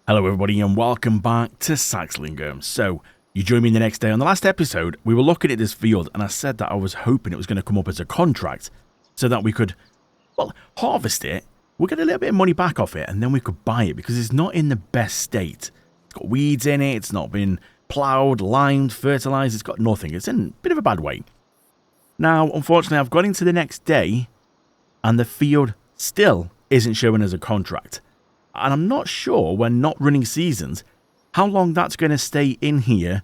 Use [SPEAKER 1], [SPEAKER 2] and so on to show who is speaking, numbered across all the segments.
[SPEAKER 1] Hello everybody and welcome back to Saxlingham. So, you joined me the next day. On the last episode, we were looking at this field and I said that I was hoping it was going to come up as a contract so that we could, well, harvest it, we'll get a little bit of money back off it and then we could buy it because it's not in the best state. It's got weeds in it, it's not been ploughed, limed, fertilised, it's got nothing. It's in a bit of a bad way. Now, unfortunately, I've got into the next day and the field still isn't showing as a contract. And I'm not sure, when not running seasons, how long that's going to stay in here,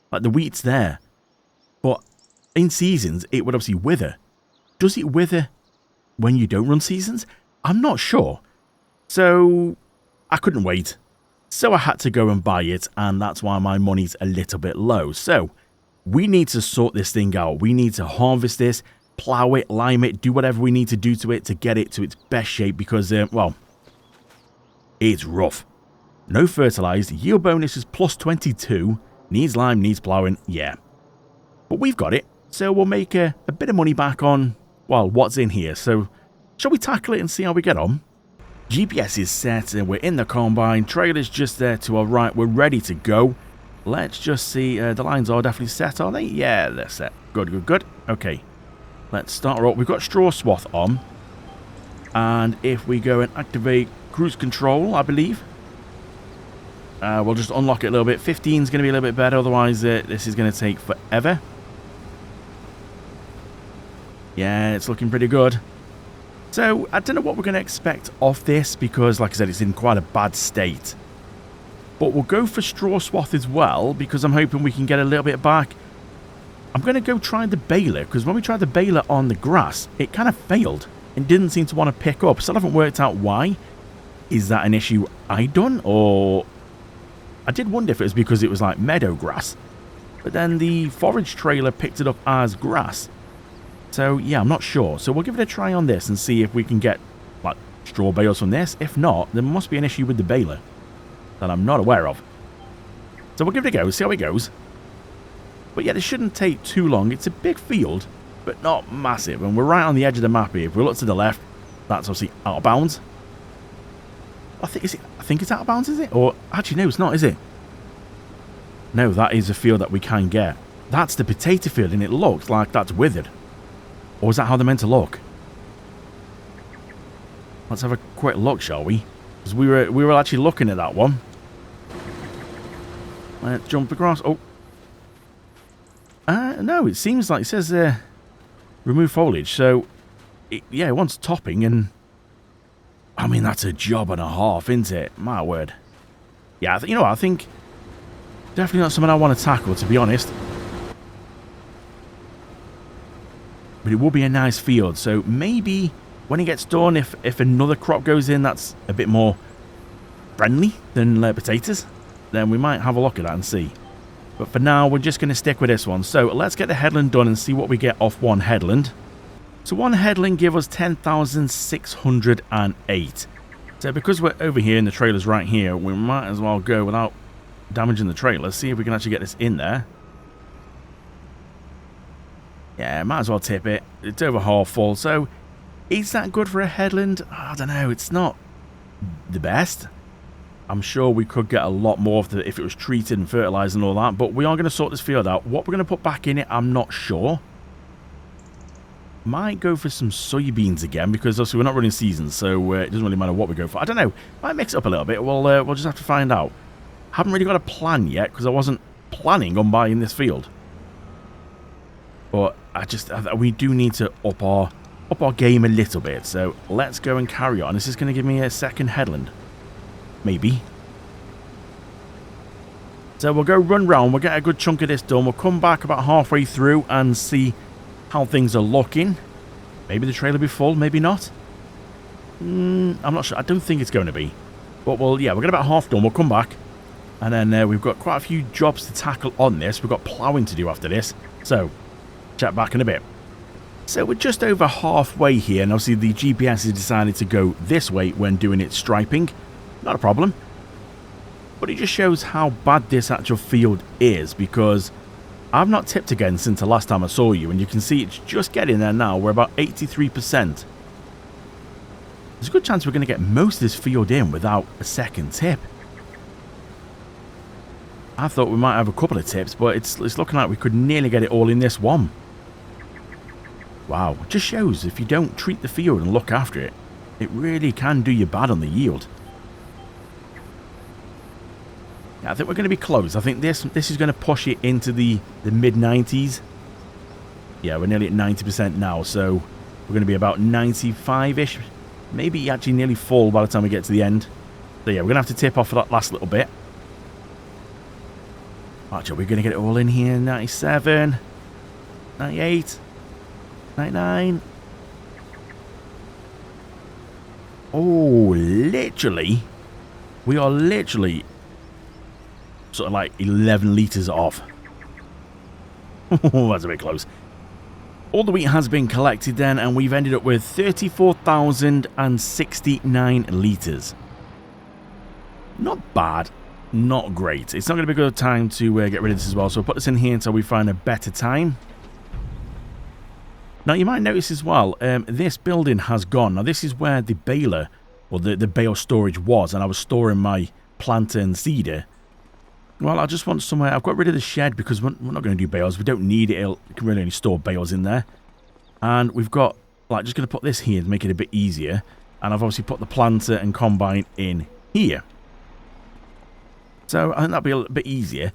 [SPEAKER 1] like the wheat's there. But in seasons, it would obviously wither. Does it wither when you don't run seasons? I'm not sure. So, I couldn't wait. So I had to go and buy it, and that's why my money's a little bit low. So, we need to sort this thing out. We need to harvest this, plough it, lime it, do whatever we need to do to it to get it to its best shape because, well, it's rough. No fertilised, yield bonus is plus 22, needs lime, needs ploughing, yeah. But we've got it, so we'll make a bit of money back on, well, what's in here. So, shall we tackle it and see how we get on? GPS is set and we're in the combine, trailer's just there to our right, we're ready to go. Let's just see, the lines are definitely set, are they? Yeah, they're set. Good, good, good. Okay, let's start her up. We've got straw swath on. And if we go and activate cruise control, I believe. We'll just unlock it a little bit. 15 is going to be a little bit better, otherwise this is going to take forever. Yeah, it's looking pretty good. So, I don't know what we're going to expect off this, because, like I said, it's in quite a bad state. But we'll go for straw swath as well, because I'm hoping we can get a little bit back. I'm going to go try the baler, because when we tried the baler on the grass, it kind of failed. And didn't seem to want to pick up. Still haven't worked out why. Is that an issue I done? Or I did wonder if it was because it was like meadow grass. But then the forage trailer picked it up as grass. So yeah, I'm not sure. So we'll give it a try on this and see if we can get like straw bales from this. If not, there must be an issue with the baler that I'm not aware of. So we'll give it a go, see how it goes. But yeah, this shouldn't take too long. It's a big field, but not massive. And we're right on the edge of the map here. If we look to the left, that's obviously out of bounds. I think it's out of bounds, is it? Or, actually, no, it's not, is it? No, that is a field that we can get. That's the potato field, and it looks like that's withered. Or is that how they're meant to look? Let's have a quick look, shall we? Because we were actually looking at that one. Let's jump across. Oh. No, it seems like it says remove foliage. So, yeah, it wants topping, and I mean, that's a job and a half, isn't it? My word. Yeah, you know what, I think definitely not something I want to tackle, to be honest. But it will be a nice field, so maybe when it gets done, if another crop goes in that's a bit more friendly than potatoes, then we might have a look at that and see. But for now, we're just going to stick with this one. So let's get the headland done and see what we get off one headland. So one headland give us 10,608. So because we're over here and the trailer's right here, we might as well go without damaging the trailer. See if we can actually get this in there. Yeah, might as well tip it. It's over half full. So is that good for a headland? I don't know. It's not the best. I'm sure we could get a lot more if it was treated and fertilised and all that. But we are going to sort this field out. What we're going to put back in it, I'm not sure. Might go for some soybeans again, because obviously we're not running seasons, so it doesn't really matter what we go for. I don't know. Might mix it up a little bit. We'll just have to find out. Haven't really got a plan yet, because I wasn't planning on buying this field. But we do need to up our game a little bit. So let's go and carry on. This is going to give me a second headland. Maybe. So we'll go run round. We'll get a good chunk of this done. We'll come back about halfway through and see how things are looking. Maybe the trailer will be full, maybe not. I'm not sure. I don't think it's going to be. But we'll get about half done. We'll come back. And then we've got quite a few jobs to tackle on this. We've got ploughing to do after this. So, chat back in a bit. So we're just over halfway here. And obviously the GPS has decided to go this way when doing its striping. Not a problem. But it just shows how bad this actual field is, because I've not tipped again since the last time I saw you, and you can see it's just getting there now. We're about 83%. There's a good chance we're going to get most of this field in without a second tip. I thought we might have a couple of tips, but it's looking like we could nearly get it all in this one. Wow, it just shows if you don't treat the field and look after it, it really can do you bad on the yield. Yeah, I think we're going to be close. I think this is going to push it into the mid-90s. Yeah, we're nearly at 90% now, so we're going to be about 95-ish. Maybe actually nearly full by the time we get to the end. So yeah, we're going to have to tip off for that last little bit. Actually, we're going to get it all in here. 97, 98, 99. Oh, literally. We are literally sort of like 11 litres off. Oh, that's a bit close. All the wheat has been collected then, and we've ended up with 34,069 litres. Not bad. Not great. It's not going to be a good time to get rid of this as well, so we'll put this in here until we find a better time. Now, you might notice as well, this building has gone. Now, this is where the baler, or the bale storage was, and I was storing my planter and seeder. Well, I just want somewhere. I've got rid of the shed because we're not going to do bales. We don't need it. We can really only store bales in there. And we've got, like, just going to put this here to make it a bit easier. And I've obviously put the planter and combine in here. So I think that'll be a little bit easier.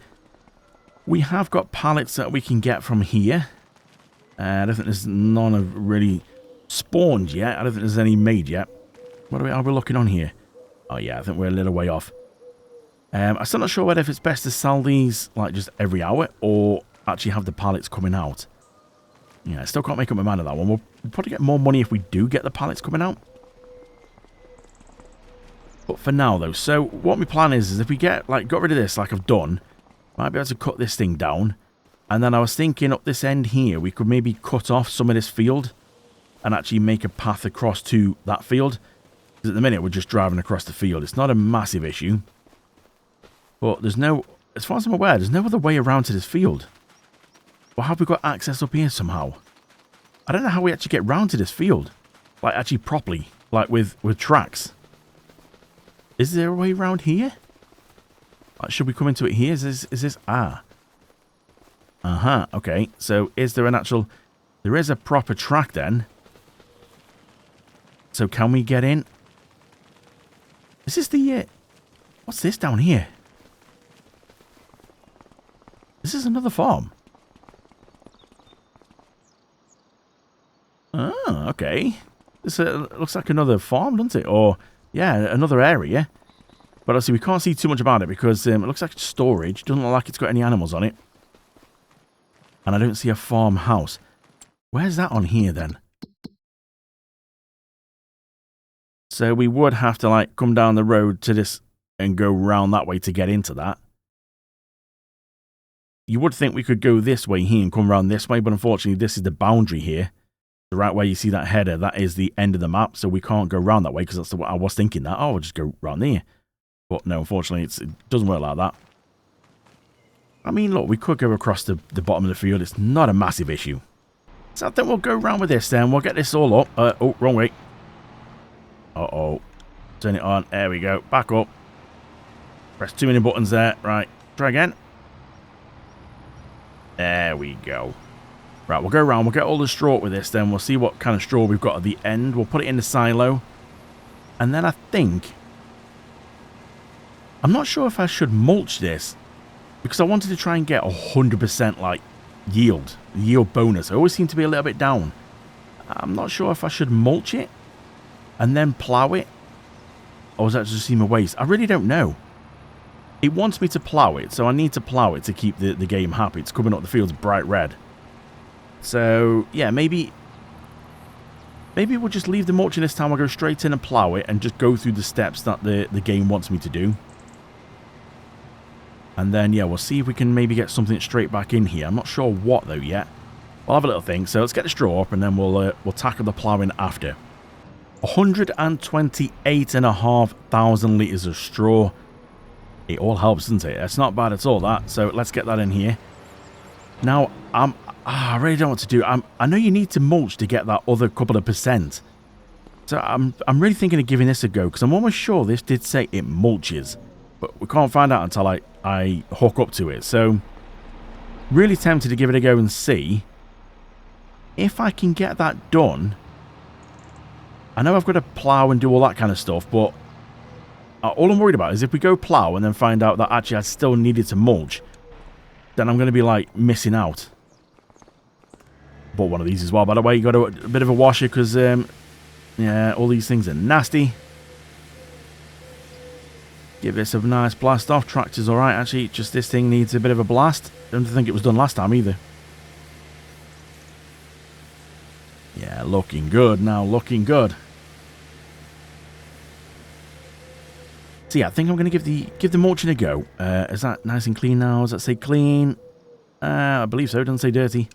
[SPEAKER 1] We have got pallets that we can get from here. I don't think there's none have really spawned yet. I don't think there's any made yet. What are we looking on here? Oh yeah, I think we're a little way off. I'm still not sure whether if it's best to sell these like just every hour or actually have the pallets coming out. Yeah, I still can't make up my mind on that one. We'll probably get more money if we do get the pallets coming out. But for now though, so what my plan is if we got rid of this like I've done, might be able to cut this thing down. And then I was thinking up this end here, we could maybe cut off some of this field and actually make a path across to that field. Because at the minute we're just driving across the field. It's not a massive issue. But there's no, as far as I'm aware, there's no other way around to this field. Or have we got access up here somehow? I don't know how we actually get round to this field. Like actually properly, like with tracks. Is there a way around here? Like, should we come into it here? Is this okay. So is there an actual, there is a proper track then. So can we get in? Is this the, what's this down here? This is another farm. Oh, okay. This looks like another farm, doesn't it? Or, yeah, another area. But obviously we can't see too much about it because it looks like it's storage. Doesn't look like it's got any animals on it. And I don't see a farmhouse. Where's that on here then? So we would have to like come down the road to this and go round that way to get into that. You would think we could go this way here and come around this way, but unfortunately this is the boundary here. The right way you see that header, that is the end of the map, so we can't go around that way because that's what I was thinking that. Oh, we'll just go round there. But no, unfortunately it doesn't work like that. I mean, look, we could go across the bottom of the field. It's not a massive issue. So I think we'll go around with this then. We'll get this all up. Oh, wrong way. Uh-oh. Turn it on. There we go. Back up. Press too many buttons there. Right. Try again. There we go. Right, we'll go around. We'll get all the straw with this then. We'll see what kind of straw we've got at the end. We'll put it in the silo. And then I think... I'm not sure if I should mulch this. Because I wanted to try and get 100% like yield bonus. I always seem to be a little bit down. I'm not sure if I should mulch it and then plow it, or does that just seem a waste? I really don't know. It wants me to plow it, so I need to plow it to keep the game happy. It's coming up the fields bright red. So yeah, maybe we'll just leave the mulching this time. I'll go straight in and plow it and just go through the steps that the game wants me to do. And then, yeah, we'll see if we can maybe get something straight back in here. I'm not sure what, though, yet. We'll have a little think. So let's get the straw up, and then we'll tackle the ploughing after. 128,500 litres of straw. It all helps, doesn't it? It's not bad at all, that. So let's get that in here. Now, I really don't know what to do. I know you need to mulch to get that other couple of percent. So I'm really thinking of giving this a go, because I'm almost sure this did say it mulches. But we can't find out until I I hook up to it. So, really tempted to give it a go and see if I can get that done. I know I've got to plough and do all that kind of stuff, but all I'm worried about is if we go plough and then find out that actually I still needed to mulch, then I'm going to be, like, missing out. Bought one of these as well, by the way. You got a bit of a washer because, yeah, all these things are nasty. Give this a nice blast off. Tractor's alright, actually. Just this thing needs a bit of a blast. Don't think it was done last time either. Yeah, looking good now. Looking good. So yeah, I think I'm going to give the mulching a go. Is that nice and clean now? Does that say clean? I believe so. It doesn't say dirty.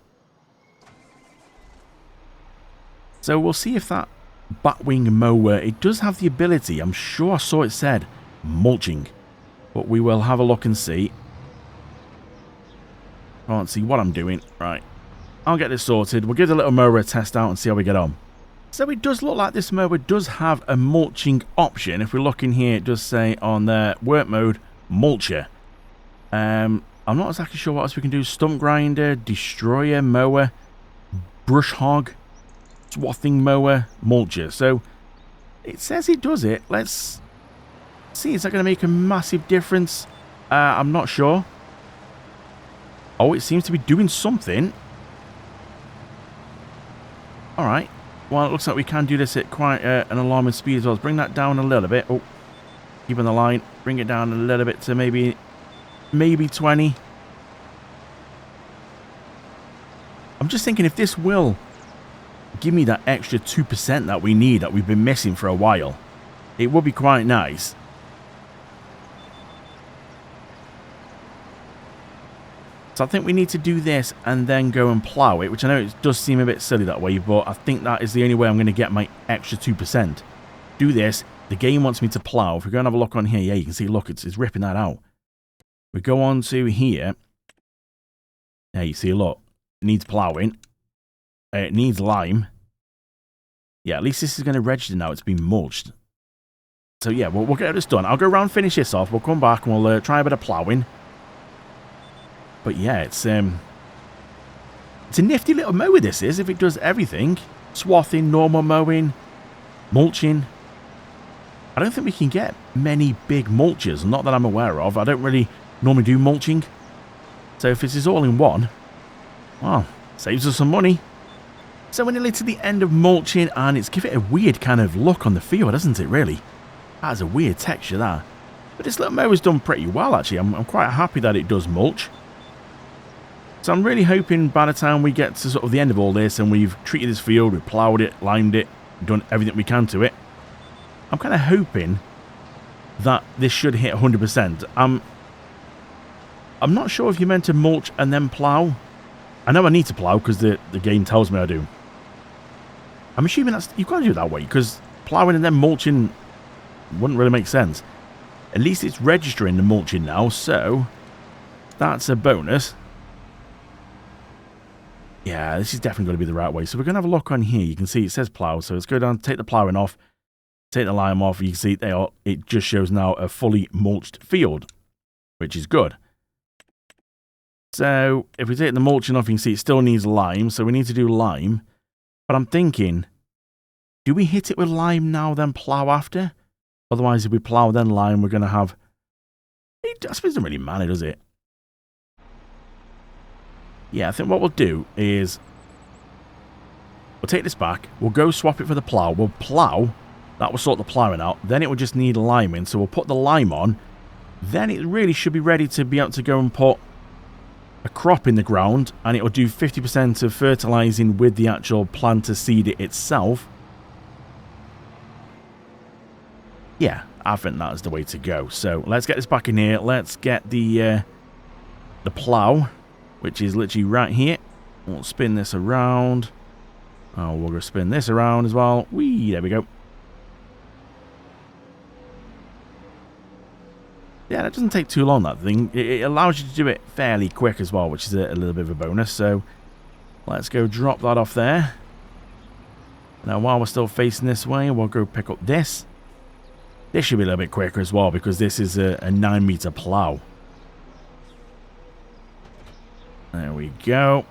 [SPEAKER 1] So we'll see if that batwing mower, it does have the ability. I'm sure I saw it said mulching. But we will have a look and see. Can't see what I'm doing. Right. I'll get this sorted. We'll give the little mower a test out and see how we get on. So it does look like this mower does have a mulching option. If we look in here, it does say on the work mode, mulcher. I'm not exactly sure what else we can do. Stump grinder, destroyer, mower, brush hog, swathing mower, mulcher. So it says it does it. Let's see. Is that going to make a massive difference? I'm not sure. Oh, it seems to be doing something. Alright. Well, it looks like we can do this at quite an alarming speed as well. Let's bring that down a little bit. Oh, keep on the line. Bring it down a little bit to maybe 20. I'm just thinking if this will give me that extra 2% that we need, that we've been missing for a while, it would be quite nice. So I think we need to do this and then go and plough it, which I know it does seem a bit silly that way, but I think that is the only way I'm going to get my extra 2%. Do this. The game wants me to plough. If we go and have a look on here, yeah, you can see, look, it's ripping that out. We go on to here. Yeah, you see, look, it needs ploughing. It needs lime. Yeah, at least this is going to register now. It's been mulched. So yeah, we'll get this done. I'll go around, finish this off. We'll come back and we'll try a bit of ploughing. But yeah, it's a nifty little mower this is, if it does everything. Swathing, normal mowing, mulching. I don't think we can get many big mulchers, not that I'm aware of. I don't really normally do mulching. So if this is all in one, well, saves us some money. So we're nearly to the end of mulching, and it's given it a weird kind of look on the field, doesn't it, really? That has a weird texture there. But this little mower's done pretty well, actually. I'm quite happy that it does mulch. So I'm really hoping by the time we get to sort of the end of all this and we've treated this field, we've ploughed it, limed it, done everything we can to it, I'm kind of hoping that this should hit 100%. I'm not sure if you're meant to mulch and then plough. I know I need to plough because the game tells me I do. I'm assuming that's you've got to do it that way because ploughing and then mulching wouldn't really make sense. At least it's registering the mulching now, so that's a bonus. Yeah, this is definitely going to be the right way. So we're going to have a look on here. You can see it says plough. So let's go down, take the ploughing off, take the lime off. You can see it just shows now a fully mulched field, which is good. So if we take the mulching off, you can see it still needs lime. So we need to do lime. But I'm thinking, do we hit it with lime now, then plough after? Otherwise, if we plough, then lime, we're going to have... I suppose it doesn't really matter, does it? Yeah, I think what we'll do is we'll take this back. We'll go swap it for the plough. We'll plough. That will sort the ploughing out. Then it will just need liming. So we'll put the lime on. Then it really should be ready to be able to go and put a crop in the ground. And it will do 50% of fertilizing with the actual planter seed itself. Yeah, I think that is the way to go. So let's get this back in here. Let's get the plough, which is literally right here. We'll spin this around. Oh, we're going to spin this around as well. Whee, there we go. Yeah, that doesn't take too long, that thing. It allows you to do it fairly quick as well, which is a little bit of a bonus. So let's go drop that off there. Now, while we're still facing this way, we'll go pick up this. This should be a little bit quicker as well, because this is a 9-meter plough. There we go.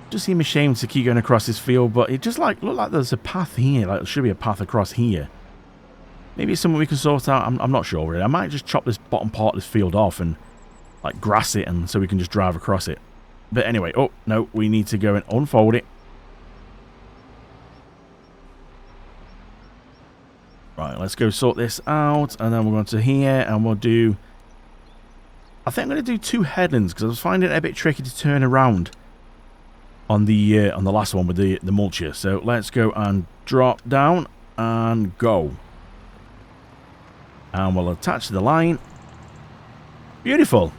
[SPEAKER 1] Just seem ashamed to keep going across this field, but it just look like there's a path here. Like there should be a path across here. Maybe it's something we can sort out. I'm not sure really. I might just chop this bottom part of this field off and like grass it, and so we can just drive across it. But anyway, oh no, we need to go and unfold it. Right, let's go sort this out, and then we're going to here, and we'll do... I think I'm going to do 2 headlands, because I was finding it a bit tricky to turn around on the last one with the mulcher. So let's go and drop down and go. And we'll attach the line. Beautiful.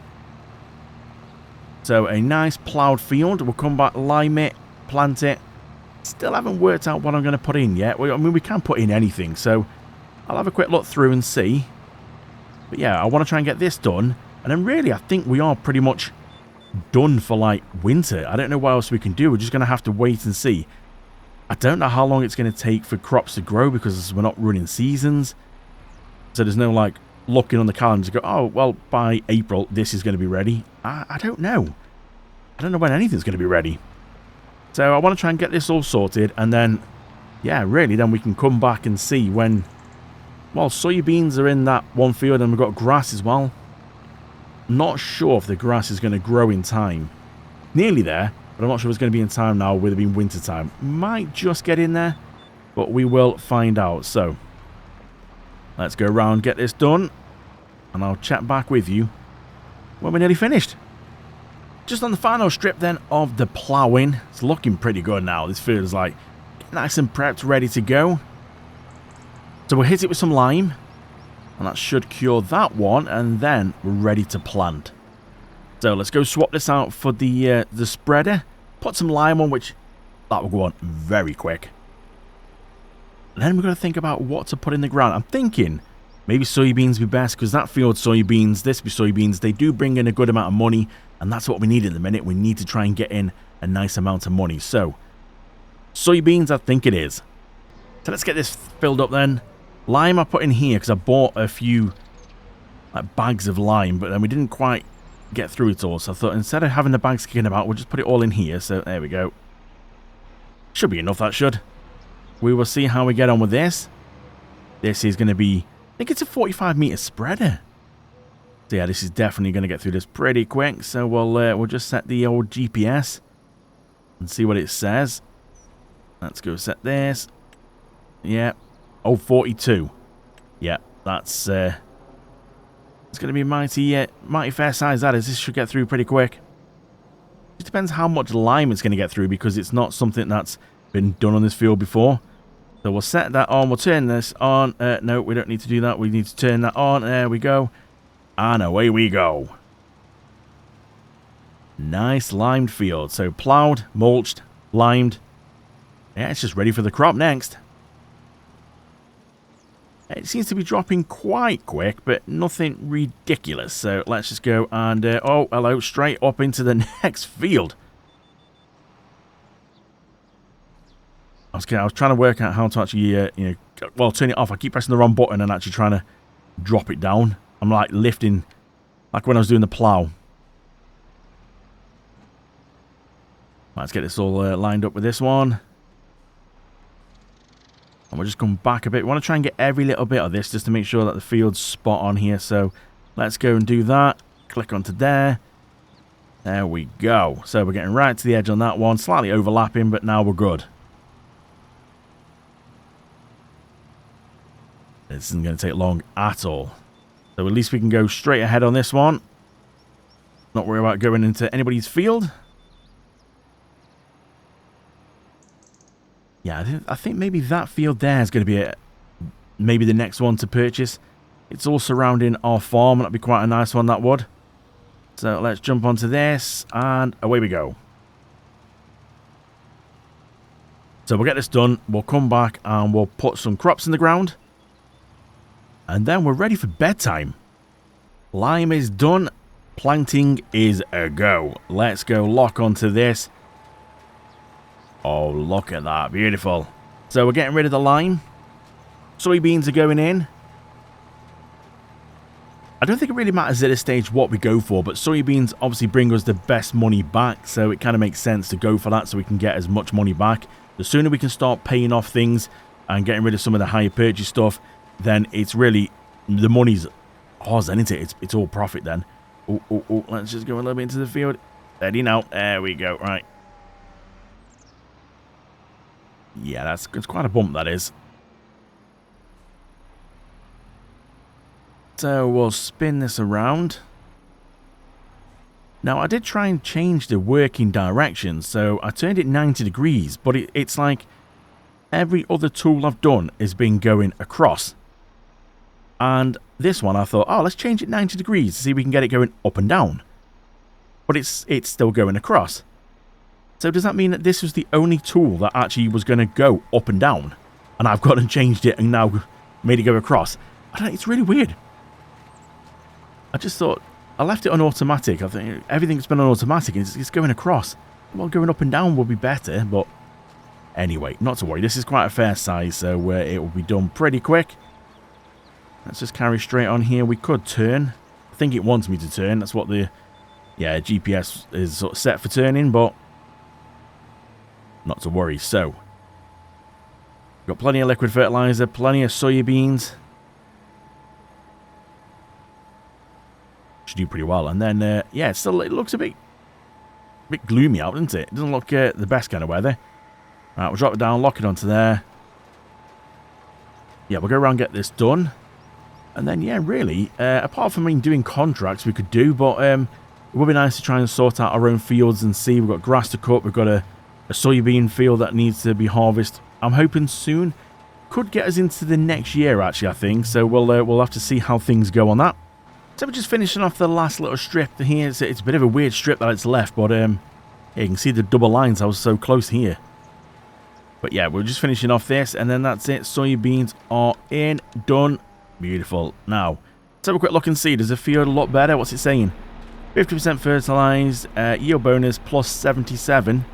[SPEAKER 1] So a nice ploughed field. We'll come back, lime it, plant it. Still haven't worked out what I'm going to put in yet. I mean, we can put in anything, so I'll have a quick look through and see. But yeah, I want to try and get this done. And then really, I think we are pretty much done for, like, winter. I don't know what else we can do. We're just going to have to wait and see. I don't know how long it's going to take for crops to grow because we're not running seasons. So there's no, like, looking on the calendar to go, oh, well, by April, this is going to be ready. I don't know. I don't know when anything's going to be ready. So I want to try and get this all sorted, and then, yeah, really, then we can come back and see when, well, soybeans are in that one field, and we've got grass as well. Not sure if the grass is going to grow in time. Nearly there, but I'm not sure if it's going to be in time now with it being winter time. Might just get in there, but we will find out. So let's go around, get this done, and I'll chat back with you when we're nearly finished. Just on the final strip then of the ploughing. It's looking pretty good now. This feels like nice and prepped, ready to go. So we'll hit it with some lime, and that should cure that one, and then we're ready to plant. So let's go swap this out for the spreader. Put some lime on, which that will go on very quick. And then we're going to think about what to put in the ground. I'm thinking maybe soybeans be best, because that field soybeans, this be soybeans, they do bring in a good amount of money, and that's what we need in the minute. We need to try and get in a nice amount of money. So soybeans, I think it is. So let's get this filled up then. Lime I put in here because I bought a few like bags of lime, but then we didn't quite get through it all. So I thought instead of having the bags kicking about, we'll just put it all in here. So there we go. Should be enough, that should. We will see how we get on with this. This is going to be, I think it's a 45-meter spreader. So yeah, this is definitely going to get through this pretty quick. So we'll just set the old GPS and see what it says. Let's go set this. Yeah. Oh, 42. Yeah, that's it's going to be mighty fair size, that is. This should get through pretty quick. It depends how much lime it's going to get through, because it's not something that's been done on this field before. So we'll set that on. We'll turn this on. No, we don't need to do that. We need to turn that on. There we go. And away we go. Nice limed field. So ploughed, mulched, limed. Yeah, it's just ready for the crop next. It seems to be dropping quite quick, but nothing ridiculous. So let's just go and, oh, hello, straight up into the next field. I was trying to work out how to actually, well, turn it off. I keep pressing the wrong button and actually trying to drop it down. I'm like lifting, like when I was doing the plough. Let's get this all lined up with this one. And we'll just come back a bit. We want to try and get every little bit of this just to make sure that the field's spot on here. So let's go and do that. Click onto there. There we go. So we're getting right to the edge on that one. Slightly overlapping, but now we're good. This isn't going to take long at all. So at least we can go straight ahead on this one. Not worry about going into anybody's field. Yeah, I think maybe that field there is going to be maybe the next one to purchase. It's all surrounding our farm. That'd be quite a nice one, that would. So let's jump onto this, and away we go. So we'll get this done. We'll come back and we'll put some crops in the ground. And then we're ready for bedtime. Lime is done. Planting is a go. Let's go lock onto this. Oh, look at that. Beautiful. So we're getting rid of the lime. Soybeans are going in. I don't think it really matters at this stage what we go for, but soybeans obviously bring us the best money back, so it kind of makes sense to go for that so we can get as much money back. The sooner we can start paying off things and getting rid of some of the higher purchase stuff, then it's really, the money's ours, isn't it? It's all profit then. Oh, let's just go a little bit into the field. Steady now. There we go. Right. Yeah, it's quite a bump, that is. So we'll spin this around. Now, I did try and change the working direction, so I turned it 90 degrees, but it's like every other tool I've done has been going across. And this one, I thought, oh, let's change it 90 degrees to see if we can get it going up and down. But it's still going across. So does that mean that this was the only tool that actually was going to go up and down? And I've gone and changed it and now made it go across? I don't know, it's really weird. I just thought, I left it on automatic. I think everything's been on automatic and it's going across. Well, going up and down would be better, but anyway, not to worry. This is quite a fair size, so it will be done pretty quick. Let's just carry straight on here. We could turn. I think it wants me to turn. That's what the GPS is sort of set for turning, but not to worry. So, got plenty of liquid fertilizer, plenty of soybeans. Should do pretty well. And then, yeah, it looks a bit gloomy out, doesn't it? It doesn't look the best kind of weather. Right, we'll drop it down, lock it onto there. Yeah, we'll go around and get this done. And then, yeah, really, apart from doing contracts we could do, but it would be nice to try and sort out our own fields and see. We've got grass to cut. We've got a soybean field that needs to be harvested. I'm hoping soon. Could get us into the next year, actually, I think. So we'll have to see how things go on that. So we're just finishing off the last little strip here. It's a bit of a weird strip that it's left, but yeah, you can see the double lines. I was so close here. But yeah, we're just finishing off this, and then that's it. Soybeans are in, done. Beautiful. Now, let's have a quick look and see. Does the field look better? What's it saying? 50% fertilized, yield bonus plus 77.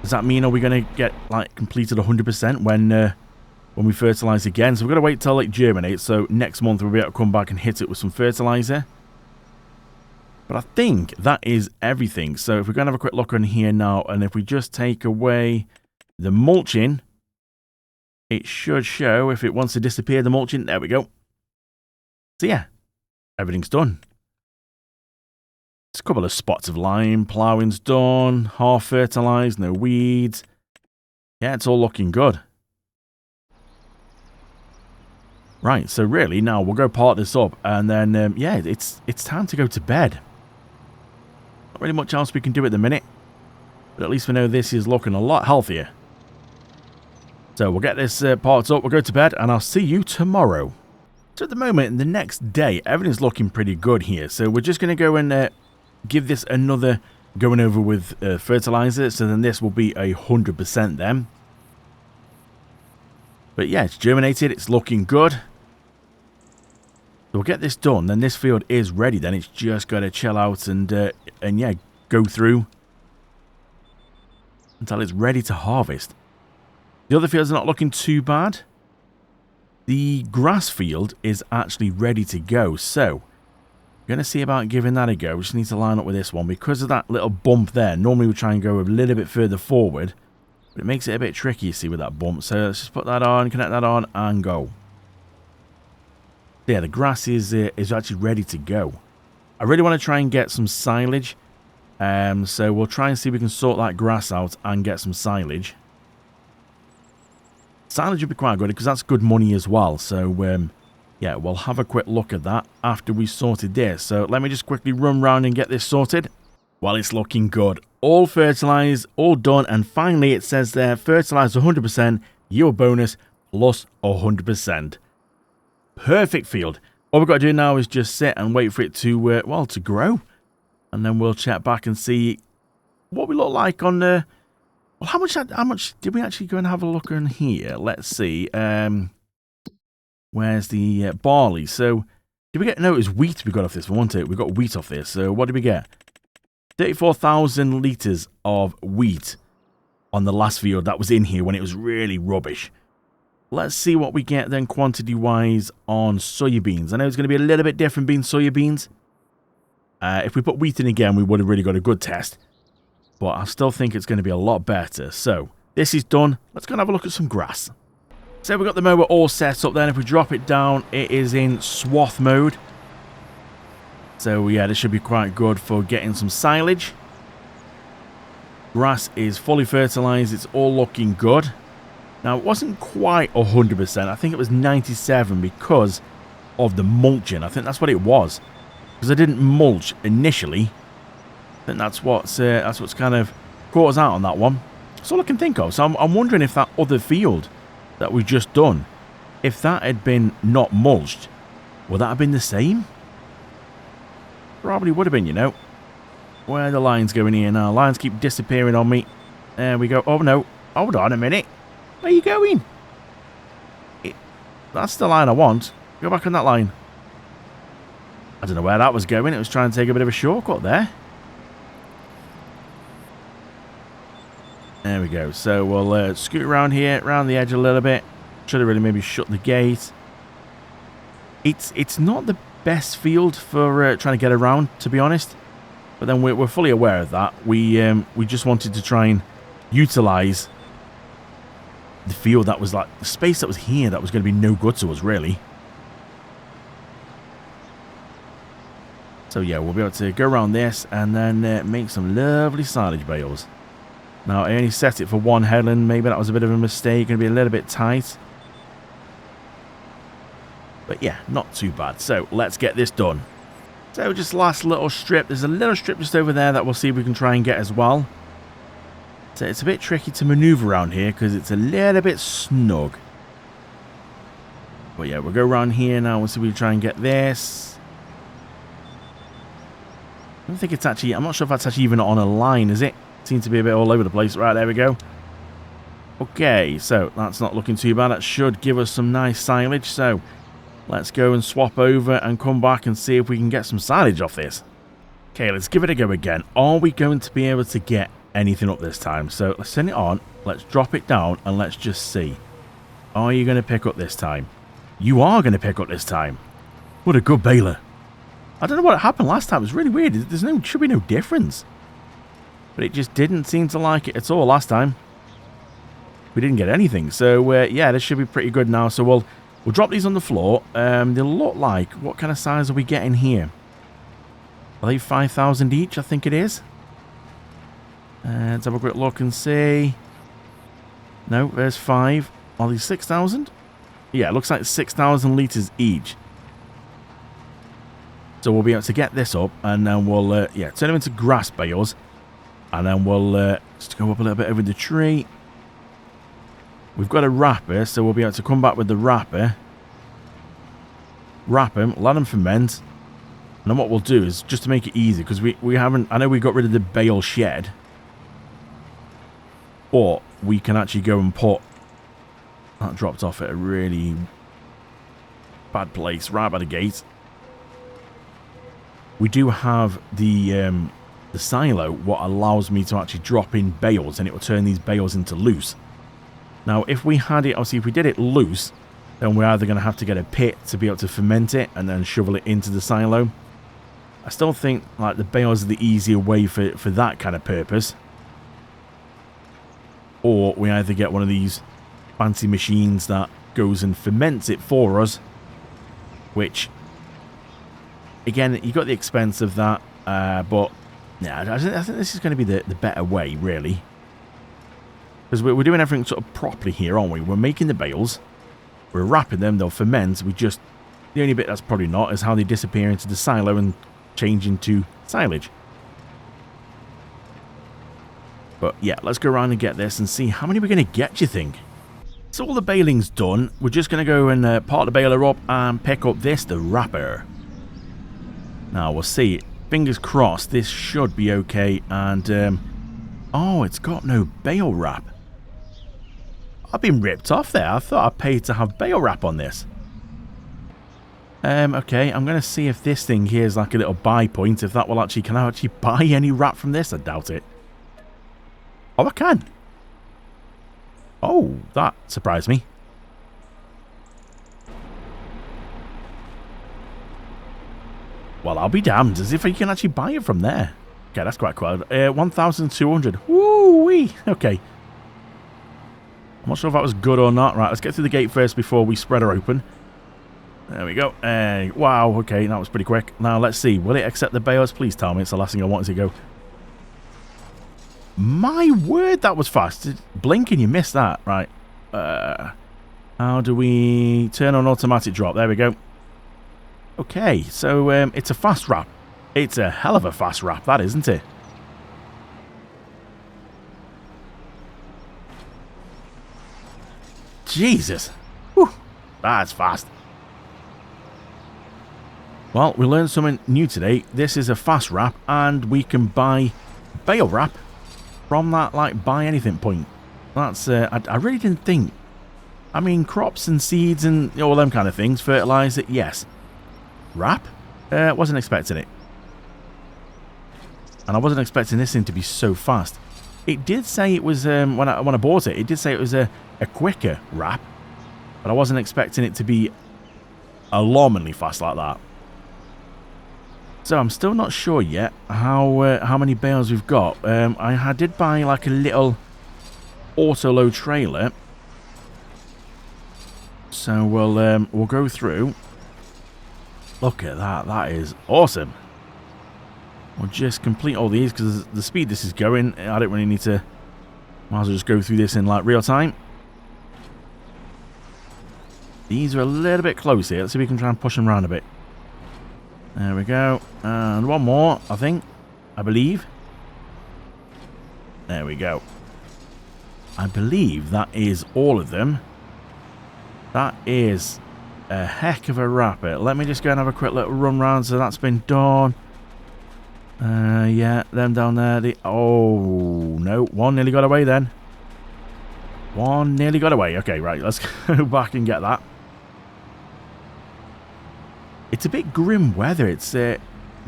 [SPEAKER 1] Does that mean are we going to get like completed 100% when we fertilize again? So we're going to wait till it germinates. So next month we'll be able to come back and hit it with some fertilizer. But I think that is everything. So if we're going to have a quick look on here now, and if we just take away the mulching, it should show if it wants to disappear, the mulching. There we go. So yeah, everything's done. Just a couple of spots of lime. Ploughing's done. Half fertilized. No weeds. Yeah, it's all looking good. Right, so really now we'll go part this up, and then yeah, it's time to go to bed. Not really much else we can do at the minute, but at least we know this is looking a lot healthier. So we'll get this parts up, we'll go to bed, and I'll see you tomorrow. So at the moment, the next day, everything's looking pretty good here. So we're just going to go and give this another going over with fertilizer, so then this will be 100% then. But yeah, it's germinated, it's looking good. So we'll get this done, then this field is ready then. It's just got to chill out and yeah, go through until it's ready to harvest. The other fields are not looking too bad. The grass field is actually ready to go, so we're going to see about giving that a go. We just need to line up with this one because of that little bump there. Normally we try and go a little bit further forward, but it makes it a bit tricky, you see, with that bump. So let's just put that on, connect that on, and go. Yeah, the grass is actually ready to go. I really want to try and get some silage. So we'll try and see if we can sort that grass out and get some silage. Silage would be quite good because that's good money as well. So, yeah, we'll have a quick look at that after we sorted this. So let me just quickly run around and get this sorted. Well, it's looking good. All fertilized, all done, and finally it says there, fertilized 100%, yield bonus plus 100%. Perfect field. All we've got to do now is just sit and wait for it to, well, to grow. And then we'll check back and see what we look like on the... Well, how much did we actually go and have a look in here? Let's see. Where's the barley? So, did we get... No, it was wheat we got off this one, wasn't it? We got wheat off this. So, what did we get? 34,000 litres of wheat on the last field that was in here when it was really rubbish. let's see what we get then quantity-wise on soybeans. I know it's going to be a little bit different being soybeans. If we put wheat in again, we would have really got a good test. But I still think it's going to be a lot better. So, this is done. Let's go and have a look at some grass. So, we've got the mower all set up then. If we drop it down, it is in swath mode. So, yeah, this should be quite good for getting some silage. Grass is fully fertilized. It's all looking good. Now, it wasn't quite 100%. I think it was 97 because of the mulching. I think that's what it was. Because I didn't mulch initially. I think that's what's kind of caught us out on that one. That's all I can think of. So I'm wondering if that other field that we've just done, if that had been not mulched, would that have been the same? Probably would have been, you know. Where are the lines going here now? Lines keep disappearing on me. There we go. Oh, no. Hold on a minute. Where are you going? That's the line I want. Go back on that line. I don't know where that was going. It was trying to take a bit of a shortcut there. There we go. So we'll scoot around here, around the edge a little bit. Should have really maybe shut the gate. It's not the best field for trying to get around, to be honest. But then we're fully aware of that. We just wanted to try and utilize the field that was like the space that was here that was going to be no good to us, really. So yeah, we'll be able to go around this and then make some lovely silage bales. Now, I only set it for one headland. Maybe that was a bit of a mistake. Going to be a little bit tight. But yeah, not too bad. So let's get this done. So just last little strip. There's a little strip just over there that we'll see if we can try and get as well. So it's a bit tricky to maneuver around here because it's a little bit snug. But yeah, we'll go around here now. We'll see if we can try and get this. I don't think it's actually, I'm not sure if that's actually even on a line, is it? Seems to be a bit all over the place. Right, there we go. Okay, so that's not looking too bad. That should give us some nice silage. So let's go and swap over and come back and see if we can get some silage off this. Okay, let's give it a go again. Are we going to be able to get anything up this time? So let's send it on. Let's drop it down and let's just see. Are you going to pick up this time? You are going to pick up this time. What a good baler. I don't know what happened last time. It was really weird. Should be no difference. But it just didn't seem to like it at all last time. We didn't get anything. So, yeah, this should be pretty good now. So, we'll drop these on the floor. They'll look like... What kind of size are we getting here? Are they 5,000 each? I think it is. Let's have a quick look and see. No, there's 5. Are these 6,000? Yeah, it looks like 6,000 litres each. So we'll be able to get this up, and then we'll, yeah, turn them into grass bales. And then we'll just go up a little bit over the tree. We've got a wrapper, so we'll be able to come back with the wrapper. Wrap them, let them ferment. And then what we'll do is, just to make it easy, because we haven't, I know we got rid of the bale shed. But we can actually go and put, that dropped off at a really bad place, right by the gate. We do have the silo, what allows me to actually drop in bales, and it will turn these bales into loose. Now, if we had it, obviously, if we did it loose, then we're either going to have to get a pit to be able to ferment it and then shovel it into the silo. I still think, like, the bales are the easier way for that kind of purpose. Or we either get one of these fancy machines that goes and ferments it for us, which... Again, you got the expense of that, but yeah, I think this is going to be the better way, really. Because we're doing everything sort of properly here, aren't we? We're making the bales, we're wrapping them, they'll ferment. The only bit that's probably not is how they disappear into the silo and change into silage. But yeah, let's go around and get this and see how many we're going to get, do you think? So all the baling's done. We're just going to go and part the baler up and pick up the wrapper. Now, we'll see. Fingers crossed, this should be okay. And, oh, it's got no bale wrap. I've been ripped off there. I thought I paid to have bale wrap on this. Okay, I'm going to see if this thing here is like a little buy point. If that will actually... Can I actually buy any wrap from this? I doubt it. Oh, I can. Oh, that surprised me. Well, I'll be damned, as if you can actually buy it from there. Okay, that's quite cool. 1,200. Woo-wee. Okay. I'm not sure if that was good or not. Right, let's get through the gate first before we spread her open. There we go. Wow, okay, that was pretty quick. Now, let's see. Will it accept the bales? Please tell me it's the last thing I wanted to go. My word, that was fast. Blink and you missed that. Right. How do we turn on automatic drop? There we go. Okay, so it's a fast wrap. It's a hell of a fast wrap, that isn't it? Jesus. Whew, that's fast. Well, we learned something new today. This is a fast wrap, and we can buy bale wrap from that, like, buy anything point. That's, I really didn't think. I mean, crops and seeds and all them kind of things, fertilizer, yes. Wrap? Wasn't expecting it. And I wasn't expecting this thing to be so fast. It did say it was, when I bought it, it did say it was a quicker wrap. But I wasn't expecting it to be alarmingly fast like that. So I'm still not sure yet how many bales we've got. I did buy like a little auto-load trailer. So we'll go through. Look at that. That is awesome. We'll just complete all these because the speed this is going, I don't really need to. Might as well just go through this in like real time. These are a little bit close here. Let's see if we can try and push them around a bit. There we go. And one more, I think. I believe. There we go. I believe that is all of them. That is a heck of a wrapper. Let me just go and have a quick little run round. So that's been done. Yeah, them down there. Oh, no. One nearly got away then. One nearly got away. Okay, right. Let's go back and get that. It's a bit grim weather. It's a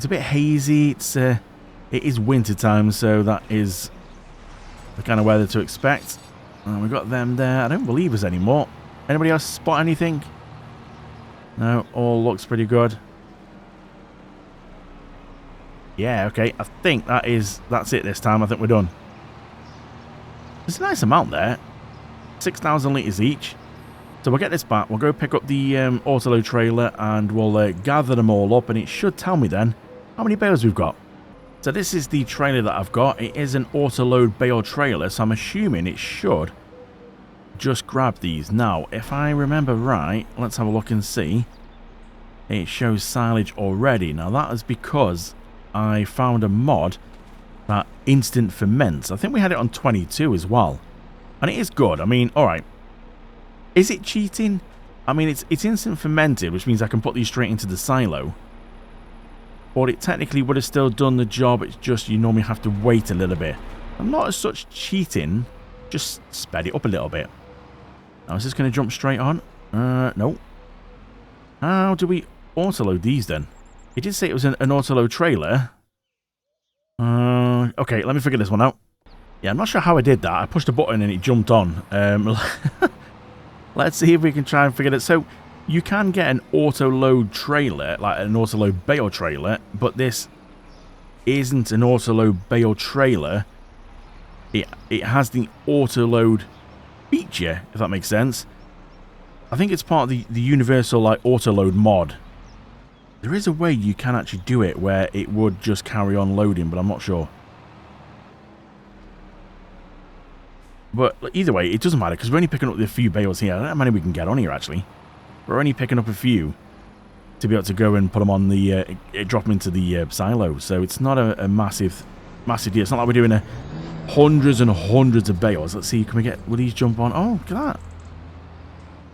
[SPEAKER 1] bit hazy. It is winter time, so that is the kind of weather to expect. And we've got them there. I don't believe there's any more. Anybody else spot anything? No, all looks pretty good. Yeah, okay. I think that's it this time. I think we're done. There's a nice amount there. 6,000 litres each. So we'll get this back. We'll go pick up the auto-load trailer and we'll gather them all up. And it should tell me then how many bales we've got. So this is the trailer that I've got. It is an auto-load bale trailer. So I'm assuming it should just grab these. Now, if I remember right, let's have a look and see. It shows silage already. Now that is because I found a mod that instant ferments. I think we had it on 22 as well. And it is good. I mean, alright. Is it cheating? I mean, it's instant fermented, which means I can put these straight into the silo. But it technically would have still done the job. It's just you normally have to wait a little bit. I'm not as such cheating. Just sped it up a little bit. Now, is this going to jump straight on? No. How do we auto-load these then? It did say it was an auto-load trailer. Okay, let me figure this one out. Yeah, I'm not sure how I did that. I pushed a button and it jumped on. Let's see if we can try and figure it. So, you can get an auto-load trailer, like an auto-load bale trailer, but this isn't an auto-load bale trailer. It has the auto-load feature, if that makes sense. I think it's part of the universal like auto-load mod. There is a way you can actually do it where it would just carry on loading, but I'm not sure. But either way, it doesn't matter because we're only picking up the few bales here. I don't know how many we can get on here actually. We're only picking up a few to be able to go and put them on the drop them into the silo. So it's not a massive deal. It's not like we're doing hundreds and hundreds of bales. Let's see, will these jump on? Oh, look at that.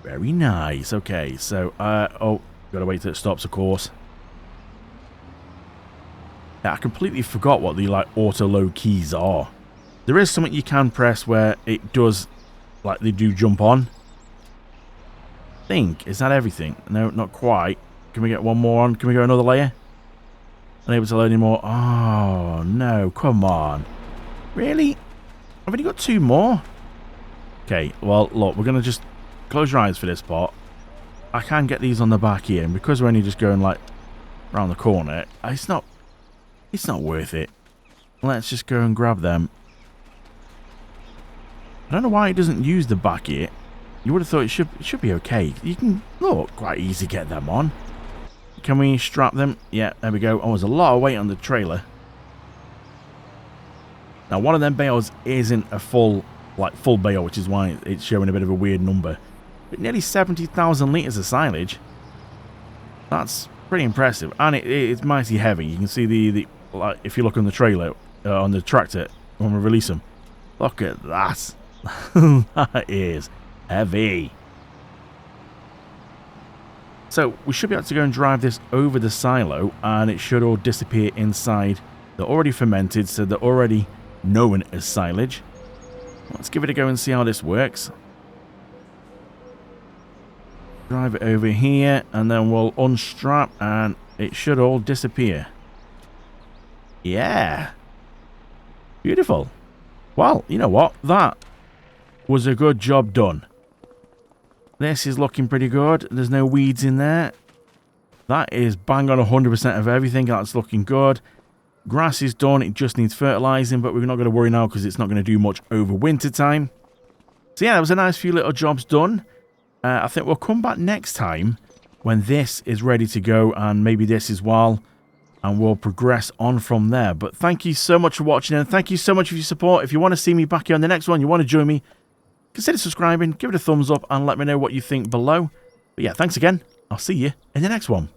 [SPEAKER 1] Very nice. Okay, so oh, gotta wait till it stops, of course. Yeah, I completely forgot what the like auto load keys are. There is something you can press where it does, like they do jump on. I think, is that everything? No, not quite. Can we get one more on? Can we go another layer? Unable to load any more. Oh no, come on. Really? I've only got two more? Okay, well look, we're gonna just close your eyes for this part. I can get these on the back here, and because we're only just going like around the corner. It's not worth it. Let's just go and grab them. I don't know why it doesn't use the back here. You would have thought it should be okay. You can, look, quite easy get them on. Can we strap them? Yeah, there we go. Oh, there's a lot of weight on the trailer. Now, one of them bales isn't a full bale, which is why it's showing a bit of a weird number. But nearly 70,000 litres of silage. That's pretty impressive. And it's mighty heavy. You can see like, if you look on the trailer, on the tractor, when we release them. Look at that. That is heavy. So we should be able to go and drive this over the silo, and it should all disappear inside. They're already fermented, so they're already known as silage. Let's give it a go and see how this works. Drive it over here, and then we'll unstrap, and it should all disappear. Yeah. Beautiful. Well, you know what? That was a good job done. This is looking pretty good. There's no weeds in there. That is bang on 100% of everything. That's looking good. Grass is done. It just needs fertilizing, but we're not going to worry now because it's not going to do much over winter time. So yeah, that was a nice few little jobs done. I think we'll come back next time when this is ready to go, and maybe this as well, and we'll progress on from there. But thank you so much for watching, and thank you so much for your support. If you want to see me back here on the next one, you want to join me, consider subscribing, give it a thumbs up, and let me know what you think below. But yeah, thanks again. I'll see you in the next one.